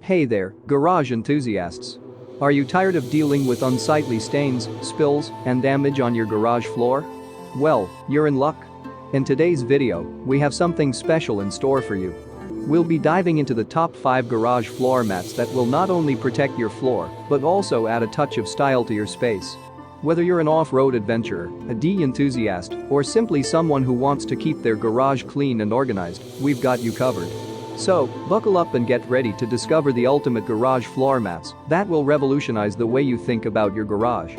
Hey there, garage enthusiasts. Are you tired of dealing with unsightly stains, spills, and damage on your garage floor? Well, you're in luck. In today's video, we have something special in store for you. We'll be diving into the top 5 garage floor mats that will not only protect your floor, but also add a touch of style to your space. Whether you're an off-road adventurer, a D enthusiast, or simply someone who wants to keep their garage clean and organized, we've got you covered. So, buckle up and get ready to discover the ultimate garage floor mats that will revolutionize the way you think about your garage.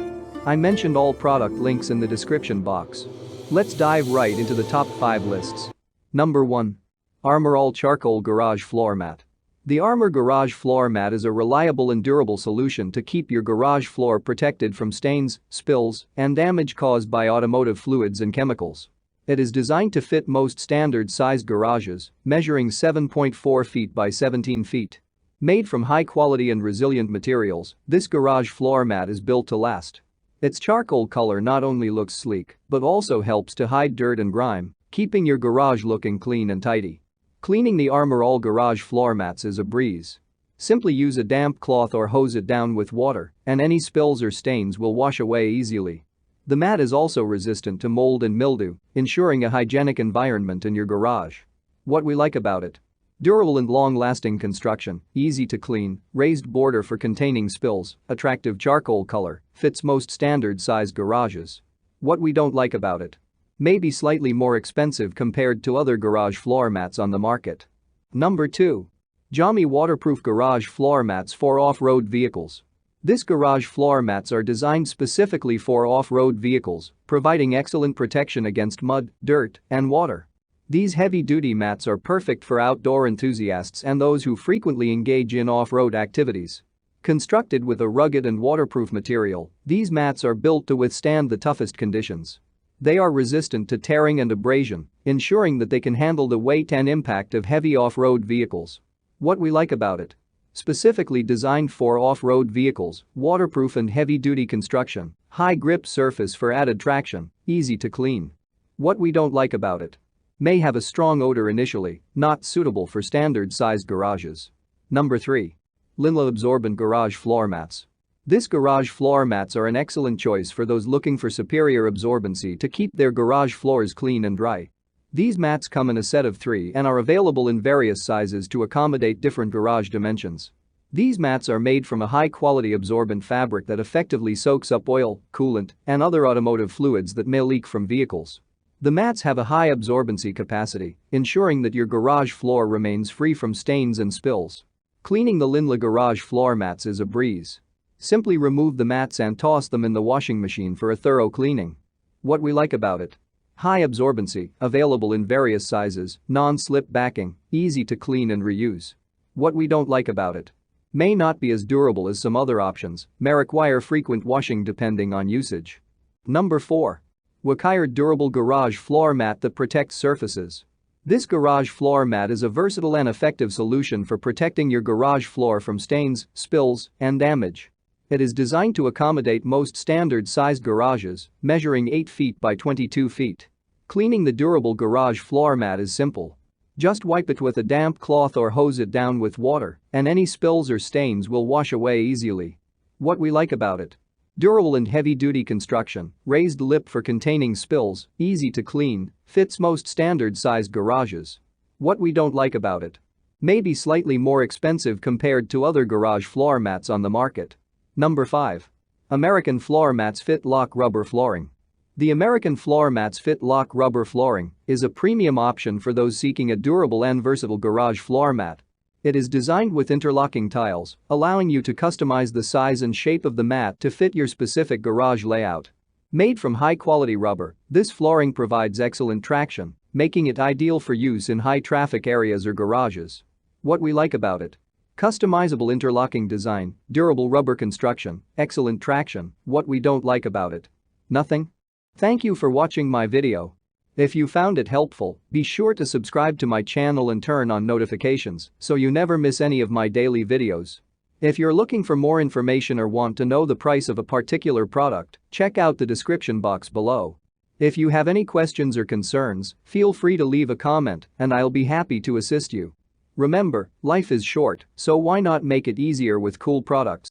I mentioned all product links in the description box. Let's dive right into the top 5 lists. Number 1. Armor All Charcoal Garage Floor Mat. The Armor Garage Floor Mat is a reliable and durable solution to keep your garage floor protected from stains, spills, and damage caused by automotive fluids and chemicals. It is designed to fit most standard-sized garages, measuring 7.4 feet by 17 feet. Made from high-quality and resilient materials, this garage floor mat is built to last. Its charcoal color not only looks sleek, but also helps to hide dirt and grime, keeping your garage looking clean and tidy. Cleaning the Armor All garage floor mats is a breeze. Simply use a damp cloth or hose it down with water, and any spills or stains will wash away easily. The mat is also resistant to mold and mildew, ensuring a hygienic environment in your garage. What we like about it: durable and long-lasting construction, easy to clean, raised border for containing spills, attractive charcoal color, fits most standard-sized garages. What we don't like about it: maybe slightly more expensive compared to other garage floor mats on the market. Number 2. Jami Waterproof Garage Floor Mats for Off-Road Vehicles. This garage floor mats are designed specifically for off-road vehicles, providing excellent protection against mud, dirt, and water. These heavy-duty mats are perfect for outdoor enthusiasts and those who frequently engage in off-road activities. Constructed with a rugged and waterproof material, these mats are built to withstand the toughest conditions. They are resistant to tearing and abrasion, ensuring that they can handle the weight and impact of heavy off-road vehicles. What we like about it: specifically designed for off-road vehicles, waterproof and heavy-duty construction, high-grip surface for added traction, easy to clean. What we don't like about it: may have a strong odor initially, not suitable for standard-sized garages. Number 3. Linla Absorbent Garage Floor Mats. This garage floor mats are an excellent choice for those looking for superior absorbency to keep their garage floors clean and dry. These mats come in a set of 3 and are available in various sizes to accommodate different garage dimensions. These mats are made from a high-quality absorbent fabric that effectively soaks up oil, coolant, and other automotive fluids that may leak from vehicles. The mats have a high absorbency capacity, ensuring that your garage floor remains free from stains and spills. Cleaning the Linla garage floor mats is a breeze. Simply remove the mats and toss them in the washing machine for a thorough cleaning. What we like about it: high absorbency, available in various sizes, non-slip backing, easy to clean and reuse. What we don't like about it: may not be as durable as some other options, may require frequent washing depending on usage. Number 4. Wakaya Durable Garage Floor Mat that protects surfaces. This garage floor mat is a versatile and effective solution for protecting your garage floor from stains, spills, and damage. It is designed to accommodate most standard-sized garages, measuring 8 feet by 22 feet. Cleaning the durable garage floor mat is simple. Just wipe it with a damp cloth or hose it down with water, and any spills or stains will wash away easily. What we like about it: durable and heavy-duty construction, raised lip for containing spills, easy to clean, fits most standard-sized garages. What we don't like about it: maybe slightly more expensive compared to other garage floor mats on the market. Number 5. American Floor Mats Fit Lock Rubber Flooring. The American Floor Mats Fit Lock Rubber Flooring is a premium option for those seeking a durable and versatile garage floor mat. It is designed with interlocking tiles, allowing you to customize the size and shape of the mat to fit your specific garage layout. Made from high-quality rubber, this flooring provides excellent traction, making it ideal for use in high-traffic areas or garages. What we like about it: customizable interlocking design, durable rubber construction, excellent traction. What we don't like about it: nothing. Thank you for watching my video. If you found it helpful, be sure to subscribe to my channel and turn on notifications so you never miss any of my daily videos. If you're looking for more information or want to know the price of a particular product, check out the description box below. If you have any questions or concerns, feel free to leave a comment and I'll be happy to assist you. Remember, life is short, so why not make it easier with cool products?